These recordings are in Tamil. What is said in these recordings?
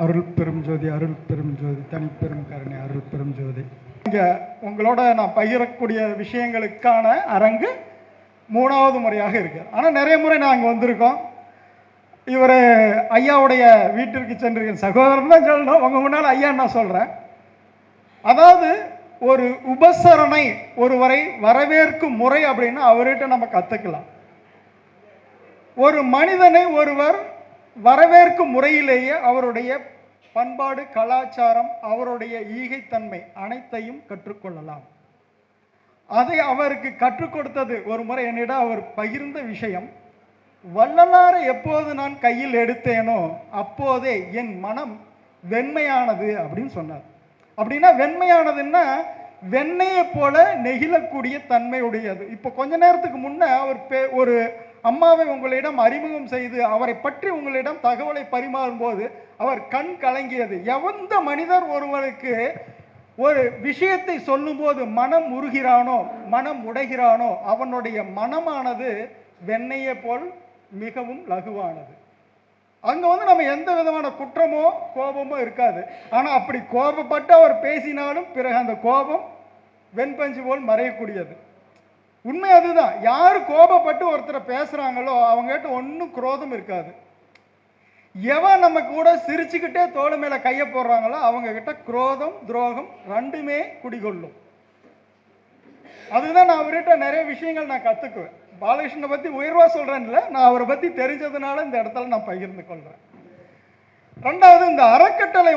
அருள் பெரும் ஜோதி, அருள் பெரும் ஜோதி, தனிப்பெரும் கருணை, அருள் பெரும் ஜோதி. இங்கே உங்களோட நான் பகிரக்கூடிய விஷயங்களுக்கான அரங்கு 3வது முறையாக இருக்கு. ஆனால் நிறைய முறை நான் அங்கே வந்திருக்கோம். இவர் ஐயாவுடைய வீட்டிற்கு சென்றிருக்கேன். சகோதரன் தான் சொல்லணும், உங்கள் முன்னால் ஐயா நான் சொல்கிறேன். அதாவது ஒரு உபசரணை, ஒருவரை வரவேற்கும் முறை அப்படின்னு அவர்கிட்ட நம்ம கற்றுக்கலாம். ஒரு மனிதனை ஒருவர் வரவேற்கும் முறையிலேயே அவருடைய பண்பாடு, கலாச்சாரம், அவருடைய ஈகைத்தன்மை அனைத்தையும் கற்றுக்கொள்ளலாம். அதை அவருக்கு கற்றுக் கொடுத்தது ஒரு முறை என்னிடம் அவர் பகிர்ந்த விஷயம், வள்ளலாரை எப்போது நான் கையில் எடுத்தேனோ அப்போதே என் மனம் வெண்மையானது அப்படின்னு சொன்னார். அப்படின்னா வெண்மையானதுன்னா வெண்ணையை போல நெகிழக்கூடிய தன்மையுடையது. இப்போ கொஞ்ச நேரத்துக்கு முன்னே அவர் ஒரு அம்மாவை உங்களிடம் அறிமுகம் செய்து அவரை பற்றி உங்களிடம் தகவலை பரிமாறும் போது அவர் கண் கலங்கியது. எந்த மனிதர் ஒருவருக்கு ஒரு விஷயத்தை சொல்லும்போது மனம் உருகிறானோ, மனம் உடைகிறானோ, அவனுடைய மனமானது வெண்ணையை போல் மிகவும் லகுவானது. அங்கே நம்ம எந்த விதமான குற்றமோ கோபமோ இருக்காது. ஆனால் அப்படி கோபப்பட்டு அவர் பேசினாலும் பிறகு அந்த கோபம் வெண்பஞ்சு போல் மறையக்கூடியது. உண்மை அதுதான். யார் கோபப்பட்டு ஒருத்தரை பேசுகிறாங்களோ அவங்ககிட்ட ஒன்றும் குரோதம் இருக்காது. எவன் நம்ம கூட சிரிச்சுக்கிட்டே தோள் மேலே கையை போடுறாங்களோ அவங்க கிட்ட குரோதம், துரோகம் ரெண்டுமே குடிகொள்ளும். அதுதான் நான் அவர்கிட்ட நிறைய விஷயங்கள் நான் கற்றுக்குவேன். பாலகிருஷ்ணனை பற்றி உயர்வாக சொல்கிறேன்ல, நான் அவரை பற்றி தெரிஞ்சதுனால இந்த இடத்துல நான் பகிர்ந்து கொள்கிறேன். ரெண்டாவது, இந்த அறக்கட்டளை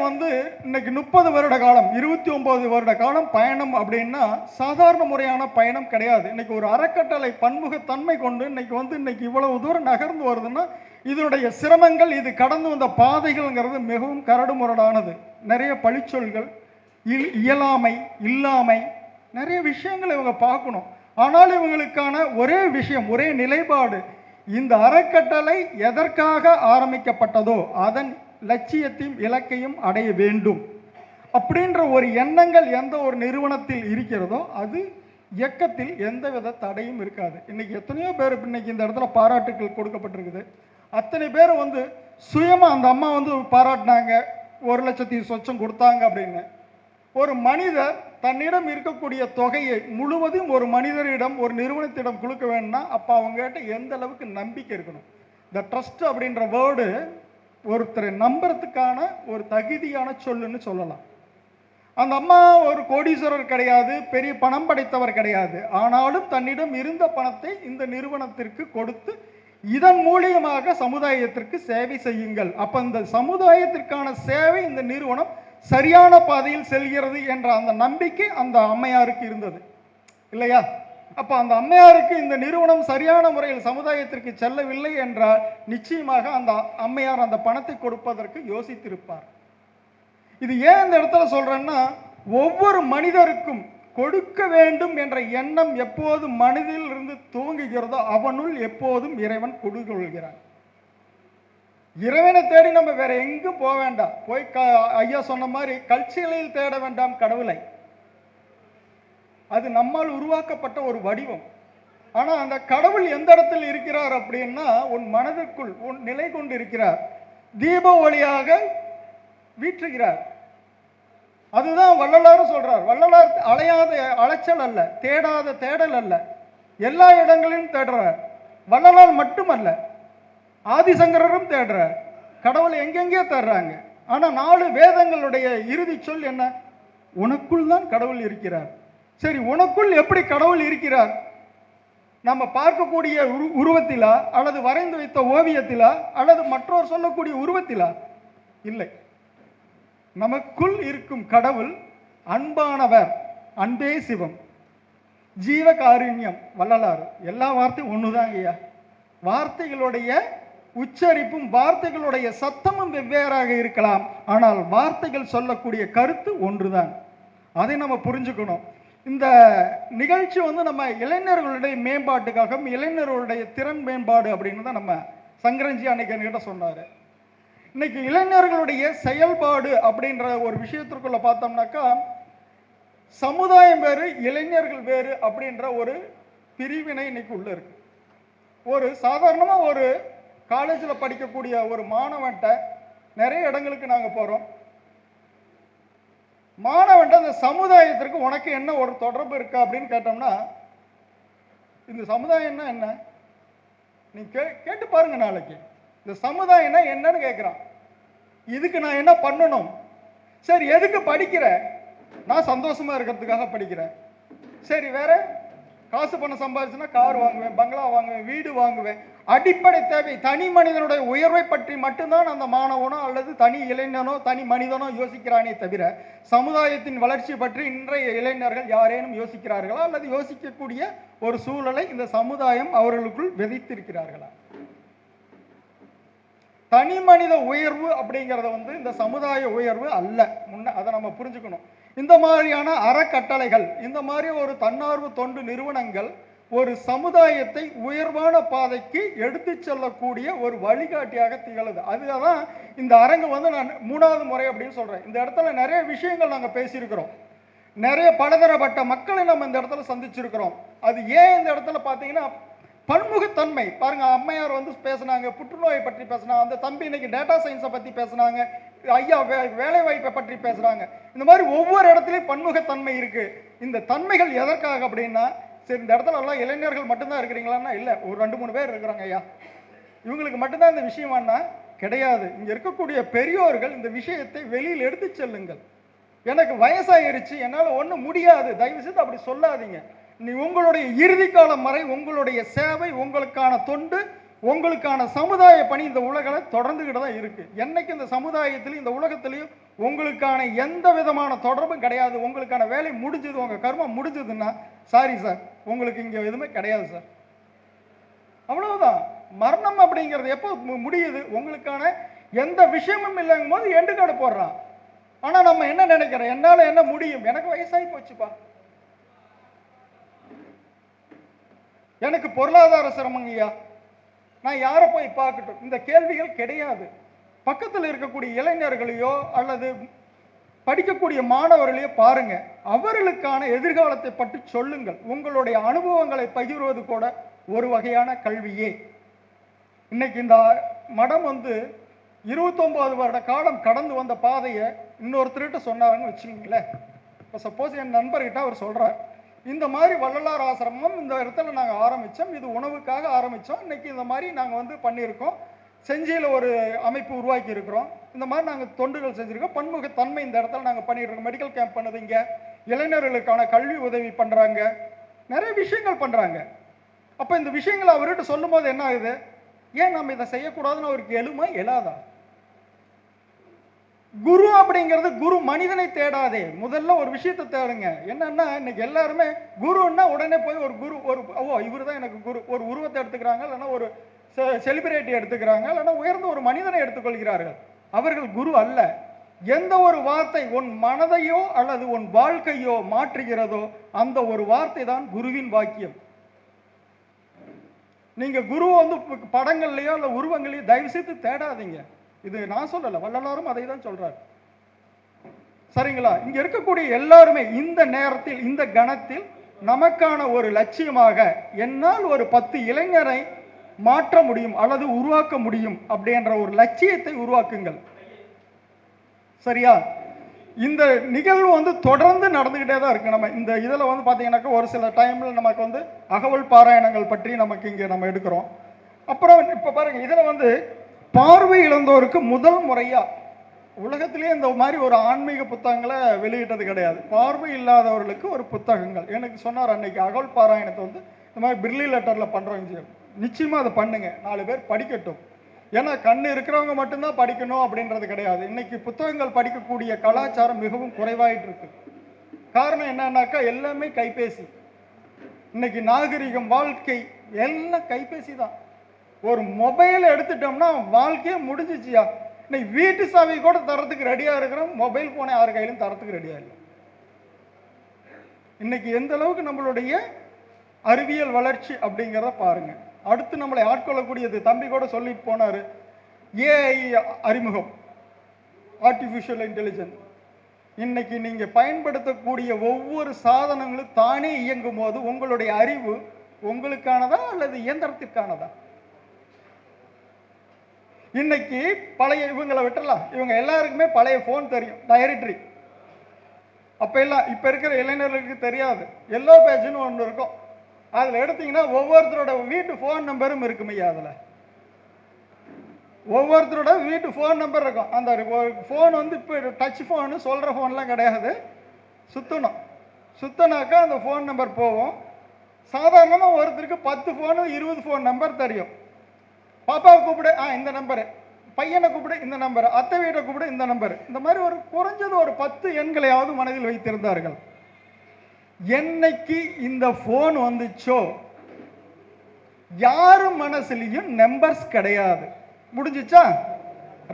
இன்னைக்கு 30 வருட காலம், 29 வருட காலம் பயணம் அப்படின்னா சாதாரண முறையான பயணம் கிடையாது. இன்னைக்கு ஒரு அறக்கட்டளை பன்முகத்தன்மை கொண்டு இன்னைக்கு இவ்வளவு தூரம் நகர்ந்து வருதுன்னா இதனுடைய சிரமங்கள், இது கடந்து வந்த பாதைகள்ங்கிறது மிகவும் கரடு முரடானது. நிறைய பழிச்சொல்கள், இயலாமை, இல்லாமை, நிறைய விஷயங்கள் இவங்க பார்க்கணும். ஆனால் இவங்களுக்கான ஒரே விஷயம், ஒரே நிலைப்பாடு, இந்த அறக்கட்டளை எதற்காக ஆரம்பிக்கப்பட்டதோ அதன் லட்சியத்தையும் இலக்கையும் அடைய வேண்டும் அப்படின்ற ஒரு எண்ணங்கள் எந்த ஒரு நிறுவனத்தில் இருக்கிறதோ அது இயக்கத்தில் எந்தவித தடையும் இருக்காது. இன்னைக்கு எத்தனையோ பேர் இன்னைக்கு இந்த இடத்துல பாராட்டுக்கள் கொடுக்கப்பட்டிருக்குது. அத்தனை பேர் சுயமாக அந்த அம்மா பாராட்டினாங்க, 1,00,000 சொச்சம் கொடுத்தாங்க அப்படின்னு. ஒரு மனிதர் தன்னிடம் இருக்கக்கூடிய தொகையை முழுவதும் ஒரு மனிதரிடம், ஒரு நிறுவனத்திடம் கொடுக்க வேணும்னா அப்போ அவங்ககிட்ட எந்த அளவுக்கு நம்பிக்கை இருக்கணும். இந்த ட்ரஸ்ட் அப்படின்ற வேர்டு ஒருத்தரை நம்புறதுக்கான ஒரு தகுதியான சொல்லுன்னு சொல்லலாம். அந்த அம்மா ஒரு கோடீஸ்வரர் கிடையாது, பெரிய பணம் படைத்தவர் கிடையாது. ஆனாலும் தன்னிடம் இருந்த பணத்தை இந்த நிறுவனத்திற்கு கொடுத்து இதன் மூலியமாக சமுதாயத்திற்கு சேவை செய்யுங்கள். அப்போ இந்த சமுதாயத்திற்கான சேவை இந்த நிறுவனம் சரியான பாதையில் செல்கிறது என்ற அந்த நம்பிக்கை அந்த அம்மையாருக்கு இருந்தது இல்லையா? அப்போ அந்த அம்மையாருக்கு இந்த நிறுவனம் சரியான முறையில் சமுதாயத்திற்கு செல்லவில்லை என்றால் நிச்சயமாக அந்த அம்மையார் அந்த பணத்தை கொடுப்பதற்கு யோசித்திருப்பார். இது ஏன் இந்த இடத்துல சொல்றேன்னா, ஒவ்வொரு மனிதருக்கும் கொடுக்க வேண்டும் என்ற எண்ணம் எப்போது மனதில் இருந்து துவங்குகிறதோ அவனுள் எப்போதும் இறைவன் கொடுக்கொள்கிறான். இறைவனை தேடி நம்ம வேற எங்கும் போக வேண்டாம். போய் ஐயா சொன்ன மாதிரி கல்ச்சலையில் தேட வேண்டாம் கடவுளை. அது நம்மால் உருவாக்கப்பட்ட ஒரு வடிவம். ஆனால் அந்த கடவுள் எந்த இடத்தில் இருக்கிறார் அப்படின்னா உன் மனதிற்குள் உன் நிலை கொண்டு இருக்கிறார், தீப ஒளியாக வீற்றுகிறார். அதுதான் வள்ளலாரும் சொல்றார். வள்ளலார் அலையாத அலைச்சல் அல்ல, தேடாத தேடல் அல்ல, எல்லா இடங்களிலும் தேடுறார். வள்ளலார் மட்டுமல்ல, ஆதிசங்கரரும் தேடுறார். கடவுளை எங்கெங்கே தேடுறாங்க. ஆனால் 4 வேதங்களுடைய இறுதி சொல் என்ன? உனக்குள் தான் கடவுள் இருக்கிறார். சரி, உனக்குள் எப்படி கடவுள் இருக்கிறார்? நம்ம பார்க்கக்கூடிய உருவத்திலா, அல்லது வரைந்து வைத்த ஓவியத்திலா, அல்லது மற்றொரு சொல்லக்கூடிய உருவத்திலா? இல்லை. நமக்குள் இருக்கும் கடவுள் அன்பானவர், அன்பே சிவம், ஜீவகாருண்யம். வள்ளலார் எல்லா வார்த்தையும் ஒண்ணுதான் ஐயா. வார்த்தைகளுடைய உச்சரிப்பும் வார்த்தைகளுடைய சத்தமும் வெவ்வேறாக இருக்கலாம், ஆனால் வார்த்தைகள் சொல்லக்கூடிய கருத்து ஒன்றுதான். அதை நம்ம புரிஞ்சுக்கணும். இந்த நிகழ்ச்சி நம்ம இளைஞர்களுடைய மேம்பாட்டுக்காக, இளைஞர்களுடைய திறன் மேம்பாடு அப்படின்னு தான் நம்ம சங்கரஞ்சி அன்னைக்கு என்கிட்ட சொன்னார். இன்னைக்கு இளைஞர்களுடைய செயல்பாடு அப்படின்ற ஒரு விஷயத்திற்குள்ள பார்த்தோம்னாக்கா, சமுதாயம் வேறு இளைஞர்கள் வேறு அப்படின்ற ஒரு பிரிவினை இன்னைக்கு உள்ள இருக்கு. ஒரு சாதாரணமாக ஒரு காலேஜில் படிக்கக்கூடிய ஒரு மாணவன்கிட்ட நிறைய இடங்களுக்கு நாங்கள் போகிறோம். மாணவன் அந்த சமுதாயத்திற்கு உனக்கு என்ன ஒரு தொடர்பு இருக்கா அப்படின்னு கேட்டோம்னா, இந்த சமுதாயம்னா என்ன நீ கேட்டு பாருங்க. நாளைக்கு இந்த சமுதாயம்னா என்னன்னு கேட்குறான். இதுக்கு நான் என்ன பண்ணணும்? சரி, எதுக்கு படிக்கிற? நான் சந்தோஷமா இருக்கிறதுக்காக படிக்கிறேன். சரி, வேற? காசு பணம் சம்பாதிச்சுன்னா கார் வாங்குவேன், பங்களா வாங்குவேன், வீடு வாங்குவேன். அடிப்படை தேவை தனி மனிதனுடைய உயர்வை பற்றி மட்டும்தான் அந்த மாணவனோ அல்லது தனி இளைஞனோ தனி மனிதனோ யோசிக்கிறானே தவிர சமுதாயத்தின் வளர்ச்சி பற்றி இன்றைய இளைஞர்கள் யாரேனும் யோசிக்கிறார்களா அல்லது யோசிக்கக்கூடிய ஒரு சூழலை இந்த சமுதாயம் அவர்களுக்குள் விதைத்திருக்கிறார்களா? தனி மனித உயர்வு அப்படிங்கிறத இந்த சமுதாய உயர்வு அல்ல. அதை நம்ம புரிஞ்சுக்கணும். இந்த மாதிரியான அறக்கட்டளைகள், இந்த மாதிரி ஒரு தன்னார்வ தொண்டு நிறுவனங்கள் ஒரு சமுதாயத்தை உயர்வான பாதைக்கு எடுத்து செல்லக்கூடிய ஒரு வழிகாட்டியாக திகழுது. அதுதான் இந்த அரங்கு நான் 3வது முறை அப்படின்னு சொல்றேன். இந்த இடத்துல நிறைய விஷயங்கள் நாங்கள் பேசியிருக்கிறோம். நிறைய பலதரப்பட்ட மக்களை நம்ம இந்த இடத்துல சந்திச்சிருக்கிறோம். அது ஏன் இந்த இடத்துல பார்த்தீங்கன்னா பன்முகத்தன்மை பாருங்க. அம்மையார் பேசினாங்க, புற்றுநோயை பற்றி பேசினாங்க. அந்த தம்பி இன்னைக்கு டேட்டா சயின்ஸை பற்றி பேசினாங்க. ஐயா வேலை வாய்ப்பை பற்றி பேசுறாங்க. இந்த மாதிரி ஒவ்வொரு இடத்துலையும் பன்முகத்தன்மை இருக்கு. இந்த தன்மைகள் எதற்காக அப்படின்னா, சரி இந்த இடத்துல எல்லாம் இளைஞர்கள் மட்டும்தான் இருக்கிறீங்களான்னா இல்லை, ஒரு 2-3 பேர் இருக்கிறாங்க ஐயா, இவங்களுக்கு மட்டும்தான் இந்த விஷயமானா கிடையாது. இங்க இருக்கக்கூடிய பெரியோர்கள் இந்த விஷயத்தை வெளியில் எடுத்து செல்லுங்கள். எனக்கு வயசாயிருச்சு, என்னால் ஒன்றும் முடியாது, தயவு செய்து அப்படி சொல்லாதீங்க. நீ உங்களுடைய இறுதி காலம் வரை உங்களுடைய சேவை, உங்களுக்கான தொண்டு, உங்களுக்கான சமுதாய பணி இந்த உலகில் தொடர்ந்துகிட்டு தான் இருக்கு. என்னைக்கு இந்த சமுதாயத்திலையும் இந்த உலகத்திலையும் உங்களுக்கான எந்த விதமான தொடர்பும் கிடையாது, உங்களுக்கான வேலை முடிஞ்சது, உங்க கர்மம் முடிஞ்சதுன்னா சாரி சார், உங்களுக்கு இங்க எதுவுமே கிடையாது சார், அவ்வளவுதான். மரணம் அப்படிங்கிறது எப்போ முடியுது? உங்களுக்கான எந்த விஷயமும் இல்லைங்கும் போது எண்டு கார்டு போடுறான். ஆனா நம்ம என்ன நினைக்கிறோம்? என்னால என்ன முடியும், எனக்கு வயசாகி போச்சுப்பா, எனக்கு பொருளாதார சிரமங்கய்யா, நான் யாரை போய் பார்க்கட்டும். இந்த கேள்விகள் கிடையாது. பக்கத்தில் இருக்கக்கூடிய இளைஞர்களையோ அல்லது படிக்கக்கூடிய மாணவர்களையோ பாருங்க, அவர்களுக்கான எதிர்காலத்தை பற்றி சொல்லுங்கள். உங்களுடைய அனுபவங்களை பகிர்வது கூட ஒரு வகையான கல்வியே. இன்னைக்கு இந்த மடம் 29 வருட காலம் கடந்து வந்த பாதையை இன்னொருத்தர்கிட்ட சொன்னாருன்னு வச்சுக்கீங்களேன். இப்போ சப்போஸ் என் நண்பர்கிட்ட அவர் சொல்றார், இந்த மாதிரி வள்ளலார் ஆசிரமம் இந்த இடத்துல நாங்கள் ஆரம்பித்தோம், இது உணவுக்காக ஆரம்பித்தோம், இன்னைக்கு இந்த மாதிரி நாங்கள் பண்ணியிருக்கோம், செஞ்சியில் ஒரு அமைப்பு உருவாக்கி இருக்கிறோம், இந்த மாதிரி நாங்கள் தொண்டுகள் செஞ்சுருக்கோம், பன்முகத்தன்மை இந்த இடத்துல நாங்கள் பண்ணிட்டு இருக்கோம், மெடிக்கல் கேம்ப் பண்ணுது, இங்கே இளைஞர்களுக்கான கல்வி உதவி பண்ணுறாங்க, நிறைய விஷயங்கள் பண்ணுறாங்க. அப்போ இந்த விஷயங்களை அவர்கிட்ட சொல்லும் போது என்ன ஆகுது? ஏன் நம்ம இதை செய்யக்கூடாதுன்னு அவருக்கு எழுமா எழாதா? குரு அப்படிங்கிறது, குரு மனிதனை தேடாதே, முதல்ல ஒரு விஷயத்தை தேடுங்க. என்னன்னா இன்னைக்கு எல்லாருமே குருன்னா உடனே போய் ஒரு குரு, ஒரு இவர் தான் எனக்கு குரு, ஒரு உருவத்தை எடுத்துக்கிறாங்க, இல்லைன்னா ஒரு செலிபிரிட்டி எடுத்துக்கிறாங்க, இல்லைன்னா உயர்ந்த ஒரு மனிதனை எடுத்துக்கொள்கிறார்கள். அவர்கள் குரு அல்ல. எந்த ஒரு வார்த்தை உன் மனதையோ அல்லது உன் வாழ்க்கையோ மாற்றுகிறதோ அந்த ஒரு வார்த்தை தான் குருவின் வாக்கியம். நீங்க குரு படங்கள்லயோ இல்ல உருவங்களையோ தயவு செய்து தேடாதீங்க. இது நான் சொல்லல, வள்ளலாரும் அதை தான் சொல்றாரு. சரிங்களா? இங்க இருக்கக்கூடிய எல்லாருமே இந்த நேரத்தில், இந்த கணத்தில் நமக்கான ஒரு லட்சியமாக என்னால் ஒரு 10 இளைஞரை மாற்ற முடியும் அல்லது உருவாக்க முடியும் அப்படின்ற ஒரு லட்சியத்தை உருவாக்குங்கள். சரியா? இந்த நிகழ்வு தொடர்ந்து நடந்துகிட்டே தான் இருக்கு. நம்ம இந்த இதில் பார்த்தீங்கன்னாக்கா ஒரு சில டைம்ல நமக்கு அகவல் பாராயணங்கள் பற்றி நமக்கு இங்கே நம்ம எடுக்கிறோம். அப்புறம் இப்போ பாருங்க, இதில் பார்வை இழந்தோருக்கு முதல் முறையா உலகத்திலேயே இந்த மாதிரி ஒரு ஆன்மீக புத்தகங்களை வெளியிட்டது கிடையாது. பார்வை இல்லாதவர்களுக்கு ஒரு புத்தகங்கள் எனக்கு சொன்னார் அன்னைக்கு. அகவல் பாராயணத்தை இந்த மாதிரி பிர்லி லெட்டரில் பண்ணுறோங்க, நிச்சயமாக அதை பண்ணுங்க, 4 பேர் படிக்கட்டும். ஏன்னா கண்ணு இருக்கிறவங்க மட்டும்தான் படிக்கணும் அப்படின்றது கிடையாது. இன்னைக்கு புத்தகங்கள் படிக்கக்கூடிய கலாச்சாரம் மிகவும் குறைவாயிட்டு இருக்கு. காரணம் என்னன்னாக்கா எல்லாமே கைபேசி. இன்னைக்கு நாகரிகம், வாழ்க்கை எல்லாம் கைபேசி தான். ஒரு மொபைல் எடுத்துட்டோம்னா வாழ்க்கையே முடிஞ்சிச்சியா. இன்னைக்கு வீட்டு சாவி கூட தரத்துக்கு ரெடியா இருக்கிறோம், மொபைல் போனை யாரு கையிலும் தரத்துக்கு ரெடியா இல்லை. இன்னைக்கு எந்த அளவுக்கு நம்மளுடைய அறிவியல் வளர்ச்சி அப்படிங்கிறத பாருங்க. அடுத்து நம்மளை ஆட்கொள்ளக்கூடியது, தம்பி கூட சொல்லிட்டு போனாரு, ஏஐ அறிமுகம், ஆர்டிஃபிஷியல் இன்டெலிஜென்ஸ். இன்னைக்கு நீங்க பயன்படுத்தக்கூடிய ஒவ்வொரு சாதனங்களும் தானே இயங்கும் போது உங்களுடைய அறிவு உங்களுக்கானதா அல்லது இயந்திரத்திற்கானதா? இன்னைக்கு பழைய இவங்களை விட்டுறலாம், இவங்க எல்லாருக்குமே பழைய ஃபோன் தெரியும், டைரக்டரி. அப்போ எல்லாம் இப்போ இருக்கிற இளைஞர்களுக்கு தெரியாது. எல்லோ பேஜ்னு ஒன்று இருக்கும், அதில் எடுத்தீங்கன்னா ஒவ்வொருத்தரோட வீட்டு ஃபோன் நம்பரும் இருக்குமையா. அதில் ஒவ்வொருத்தரோட வீட்டு ஃபோன் நம்பர் இருக்கும். அந்த ஃபோன் வந்து இப்போ டச் ஃபோனு சொல்கிற ஃபோன்லாம் கிடையாது, சுற்றணும். சுத்தனாக்கா அந்த ஃபோன் நம்பர் போகும். சாதாரணமாக ஒருத்தருக்கு 10 ஃபோனு 20 ஃபோன் நம்பர் தெரியும். பாப்பாவை கூப்பிடு, இந்த நம்பரு, பையனை கூப்பிடு இந்த நம்பர், அத்தை வீட்டை கூப்பிடு இந்த நம்பர். இந்த மாதிரி ஒரு குறைஞ்சது ஒரு 10 எண்களையாவது மனதில் வைத்திருந்தார்கள். என்னைக்கு இந்த ஃபோன் வந்துச்சோ யாரும் மனசுலையும் நம்பர்ஸ் கிடையாது. முடிஞ்சிச்சா?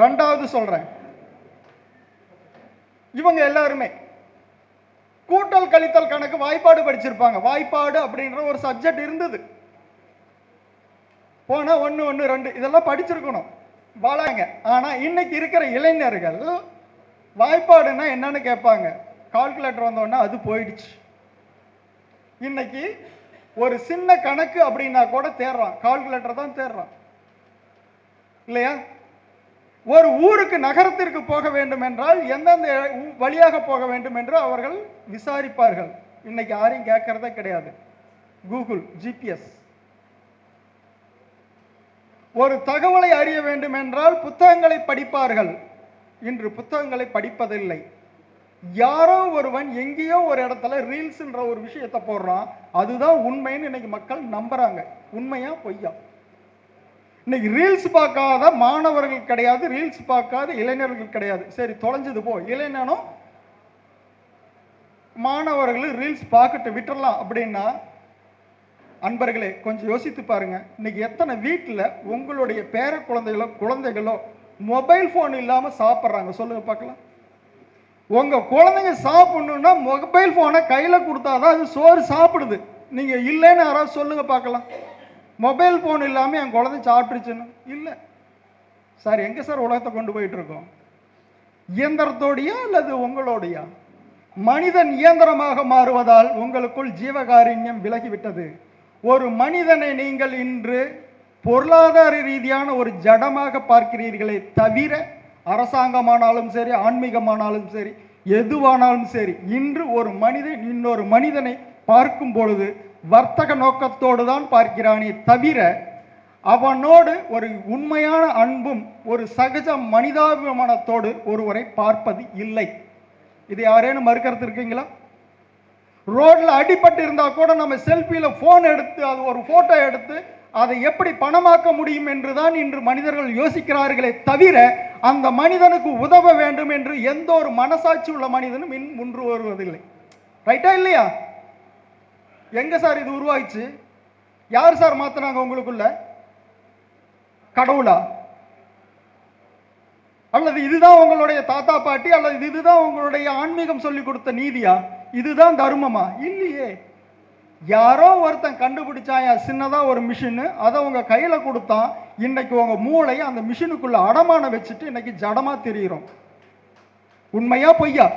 ரெண்டாவது சொல்றேன், இவங்க எல்லாருமே கூட்டல் கழித்தல் கணக்கு வாய்ப்பாடு படிச்சிருப்பாங்க. வாய்ப்பாடு அப்படின்ற ஒரு சப்ஜெக்ட் இருந்தது. போனா 1 1 2 இதெல்லாம் படிச்சிருக்கணும் பாலாங்க. ஆனா இன்னைக்கு இருக்கிற இளைஞர்கள் வாய்ப்பாடுன்னா என்னன்னு கேட்பாங்க. கால்குலேட்டர் வந்தோடனே அது போயிடுச்சு. இன்னைக்கு ஒரு சின்ன கணக்கு அப்படின்னா கூட தேடுறான், கால்குலேட்டர் தான் தேடுறான் இல்லையா? ஒரு ஊருக்கு நகரத்திற்கு போக வேண்டும் என்றால் எந்தெந்த வழியாக போக வேண்டும் என்று அவர்கள் விசாரிப்பார்கள். இன்னைக்கு யாரையும் கேட்கறதே கிடையாது. Google, GPS. ஒரு தகவலை அறிய வேண்டும் என்றால் புத்தகங்களை படிப்பார்கள். இன்று புத்தகங்களை படிப்பதில்லை. யாரோ ஒருவன் எங்கேயோ ஒரு இடத்துல ரீல்ஸ்ன்ற ஒரு விஷயத்தை போடுறான், அதுதான் உண்மைன்னு இன்னைக்கு மக்கள் நம்புறாங்க. உண்மையா பொய்யா? இன்னைக்கு ரீல்ஸ் பார்க்காத மாணவர்கள் கிடையாது, ரீல்ஸ் பார்க்காத இளைஞர்கள் கிடையாது. சரி, தொலைஞ்சது போ, இளைஞனும் மாணவர்களும் ரீல்ஸ் பார்க்கட்டு விட்டுறலாம் அப்படின்னா, அன்பர்களே கொஞ்சம் யோசித்து பாருங்க. இன்னைக்கு எத்தனை வீட்டில் உங்களுடைய பேர குழந்தைகளோ மொபைல் ஃபோன் இல்லாமல் சாப்பிட்றாங்க சொல்லுங்க பார்க்கலாம். உங்க குழந்தைங்க சாப்பிடணும்னா மொபைல் ஃபோனை கையில் கொடுத்தாதான் அது சோறு சாப்பிடுது. நீங்க இல்லைன்னு யாராவது சொல்லுங்க பார்க்கலாம். மொபைல் ஃபோன் இல்லாமல் என் குழந்தை சாப்பிட்டுருச்சுன்னு இல்லை சார். எங்கே சார் உலகத்தை கொண்டு போயிட்டு இருக்கோம்? இயந்திரத்தோடையா அல்லது உங்களோடையா? மனிதன் இயந்திரமாக மாறுவதால் உங்களுக்குள் ஜீவகாருண்யம் விலகிவிட்டது. ஒரு மனிதனை நீங்கள் இன்று பொருளாதார ரீதியான ஒரு ஜடமாக பார்க்கிறீர்களே தவிர, அரசாங்கமானாலும் சரி, ஆன்மீகமானாலும் சரி, எதுவானாலும் சரி, இன்று ஒரு மனிதன் இன்னொரு மனிதனை பார்க்கும் பொழுது வர்த்தக நோக்கத்தோடு தான் பார்க்கிறானே தவிர அவனோடு ஒரு உண்மையான அன்பும் ஒரு சகஜ மனிதாபிமானத்தோடு ஒருவரை பார்ப்பது இல்லை. இது யாரேனும் மறுக்கிறது இருக்கீங்களா? ரோட்ல அடிபட்டு இருந்தா கூட நம்ம செல்ஃபியில போன் எடுத்து அது ஒரு போட்டோ எடுத்து அதை எப்படி பணமாக்க முடியும் என்றுதான் இன்று மனிதர்கள் யோசிக்கிறார்களே தவிர அந்த மனிதனுக்கு உதவ வேண்டும் என்று எந்த ஒரு மனசாட்சி உள்ள மனிதனும் முன்று வருவதில்லை. ரைட்டா இல்லையா? எங்க சார் இது உருவாயிச்சு? யார் சார் மாத்தினாங்க உங்களுக்குள்ள? கடவுளா? அல்லது இதுதான் உங்களுடைய தாத்தா பாட்டி, அல்லது இதுதான் உங்களுடைய ஆன்மீகம் சொல்லி கொடுத்த நீதியா? இதுதான் தர்மமா? இல்லையே. யாரோ ஒருத்தன் கண்டுபிடிச்சாயா சின்னதா ஒரு மிஷின், அதை உங்க கையில கொடுத்தான். இன்னைக்கு உங்க மூளையை அந்த மிஷினுக்குள்ள அடமான வச்சுட்டு இன்னைக்கு ஜடமா தெரிகிறோம். உண்மையா பொய்யா?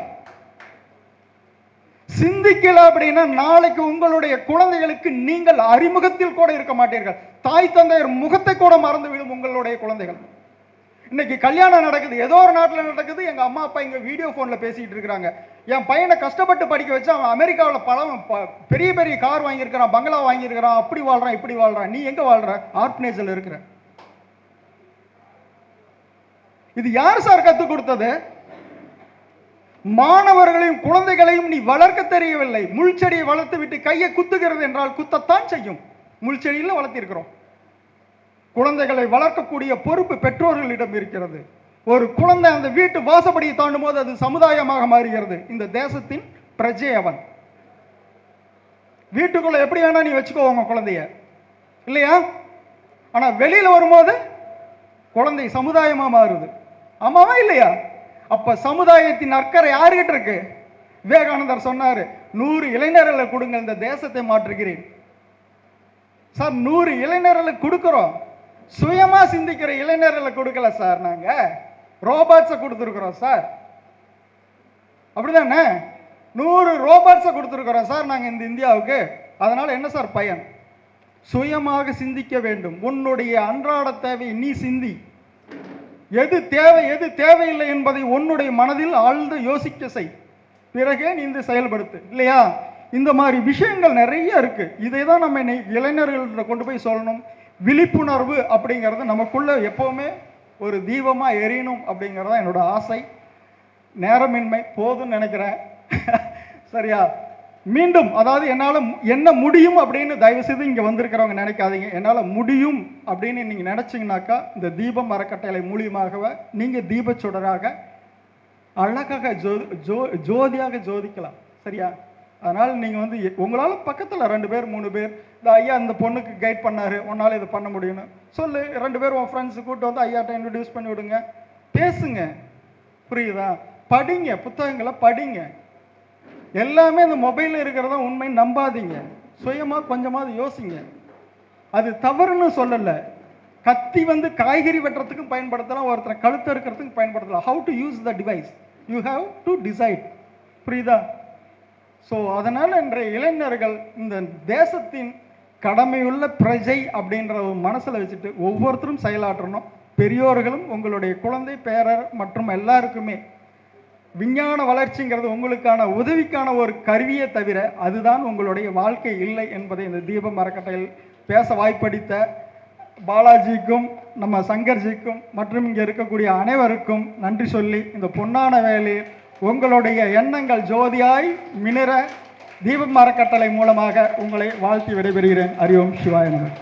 சிந்திக்கல அப்படின்னா நாளைக்கு உங்களுடைய குழந்தைகளுக்கு நீங்கள் அறிமுகத்தில் கூட இருக்க மாட்டீர்கள். தாய் தந்தையர் முகத்தை கூட மறந்துவிடும் உங்களுடைய குழந்தைகள். இன்னைக்கு கல்யாணம் நடக்குது, ஏதோ ஒரு நாட்டில் நடக்குது, எங்க அம்மா அப்பா இங்க வீடியோ போன்ல பேசிட்டு இருக்காங்க. என் பையனை கஷ்டப்பட்டு படிக்க வச்சு அவன் அமெரிக்காவில் பெரிய பெரிய கார் வாங்கியிருக்கிறான், பங்களா வாங்கியிருக்கிறான், அப்படி வாழ்றான் இப்படி வாழ்றான். நீ எங்க வாழ்ற? ஆர்பனேஜ்ல இருக்கிற. இது யார் சார் கத்துக் கொடுத்தது? மாணவர்களையும் குழந்தைகளையும் நீ வளர்க்க தெரியவில்லை. முள்செடியை வளர்த்து விட்டு கையை குத்துகிறது என்றால் குத்தத்தான் செய்யும். முள்செடியில் வளர்த்திருக்கிறோம். குழந்தைகளை வளர்க்கக்கூடிய பொறுப்பு பெற்றோர்களிடம் இருக்கிறது. ஒரு குழந்தை அந்த வீட்டு வாசப்படியை தாண்டும் போது அது சமுதாயமாக மாறுகிறது. இந்த தேசத்தின் பிரஜை அவன். வீட்டுக்குள்ள எப்படி வேணா நீ வச்சுக்கோ உங்க குழந்தைய, இல்லையா? ஆனா வெளியில வரும்போது குழந்தை சமுதாயமா மாறுது. ஆமாவா இல்லையா? அப்ப சமுதாயத்தின் அக்கறை யாருகிட்ட இருக்கு? விவேகானந்தர் சொன்னாரு, 100 இளைஞர்களை கொடுங்க, இந்த தேசத்தை மாற்றுகிறேன். சார் 100 இளைஞர்களை கொடுக்கிறோம், சுயமா சிந்திக்கிற இளைஞர்களை கொடுக்கல சார். நாங்க ரோபாட்ஸை கொடுத்துருக்கிறோம் சார். அப்படிதானே? 100 ரோபாட்ஸை கொடுத்துருக்கிறோம் சார் நாங்க இந்த இந்தியாவுக்கு. அதனால என்ன சார் பயன்? சுயமாக சிந்திக்க வேண்டும். உன்னுடைய அன்றாட தேவை நீ சிந்தி. எது தேவை எது தேவையில்லை என்பதை உன்னுடைய மனதில் ஆழ்ந்து யோசிக்க செய், பிறகே நீ இந்த செயல்படுத்து, இல்லையா? இந்த மாதிரி விஷயங்கள் நிறைய இருக்கு. இதை தான் நம்ம இளைஞர்கள்ட்ட கொண்டு போய் சொல்லணும். விழிப்புணர்வு அப்படிங்கிறது நமக்குள்ள எப்பவுமே ஒரு தீபமா எரியணும் அப்படிங்கிறது என்னோட ஆசை. நேரமின்மை போதும்னு நினைக்கிறேன். சரியா? மீண்டும் அதாவது என்னால் என்ன முடியும் அப்படின்னு தயவு செய்து இங்கே வந்திருக்கிறவங்க நினைக்காதீங்க. என்னால் முடியும் அப்படின்னு நீங்கள் நினச்சிங்கனாக்கா இந்த தீபம் அறக்கட்டளை மூலியமாகவே நீங்கள் தீபச்சுடராக அழகாக ஜோதியாக ஜோதிக்கலாம். சரியா? அதனால் நீங்கள் வந்து உங்களால் பக்கத்தில் 2 பேர் 3 பேர் இந்த ஐயா இந்த பொண்ணுக்கு கைட் பண்ணார், உன்னால் இதை பண்ண முடியும்னு சொல்லு. 2 பேர் உன் ஃப்ரெண்ட்ஸு கூப்பிட்டு வந்து ஐயாட்ட இன்ட்ரடியூஸ் பண்ணி விடுங்க, பேசுங்க. புரியுதா? படிங்க, புத்தகங்களை படிங்க. எல்லாமே இந்த மொபைலில் இருக்கிறதா உண்மை நம்பாதீங்க. சுயமாக கொஞ்சமாவது யோசிங்க. அது தவறுன்னு சொல்லலை. கத்தி வந்து காய்கறி வெட்டுறதுக்கும் பயன்படுத்தலாம், ஒருத்தரை கழுத்து இருக்கிறதுக்கும் பயன்படுத்தலாம். How to use the device you have to decide. புரியுதா? ஸோ அதனால் இன்றைய இளைஞர்கள் இந்த தேசத்தின் கடமையுள்ள பிரஜை அப்படின்ற ஒரு மனசில் வச்சுட்டு ஒவ்வொருத்தரும் செயலாற்றணும். பெரியோர்களும் உங்களுடைய குழந்தை பேரர் மற்றும் எல்லாருக்குமே விஞ்ஞான வளர்ச்சிங்கிறது உங்களுக்கான உதவிக்கான ஒரு கருவியை தவிர அதுதான் உங்களுடைய வாழ்க்கை இல்லை என்பதை இந்த தீபம் அறக்கட்டையில் பேச வாய்ப்பளித்த பாலாஜிக்கும் நம்ம சங்கர்ஜிக்கும் மற்றும் இங்கே இருக்கக்கூடிய அனைவருக்கும் நன்றி சொல்லி இந்த பொன்னான வேலையில் உங்களுடைய எண்ணங்கள் ஜோதியாய் மினிர தீபம் அறக்கட்டளை மூலமாக உங்களை வாழ்த்தி விடைபெறுகிறேன். ஹரி ஓம் சிவாய நமः.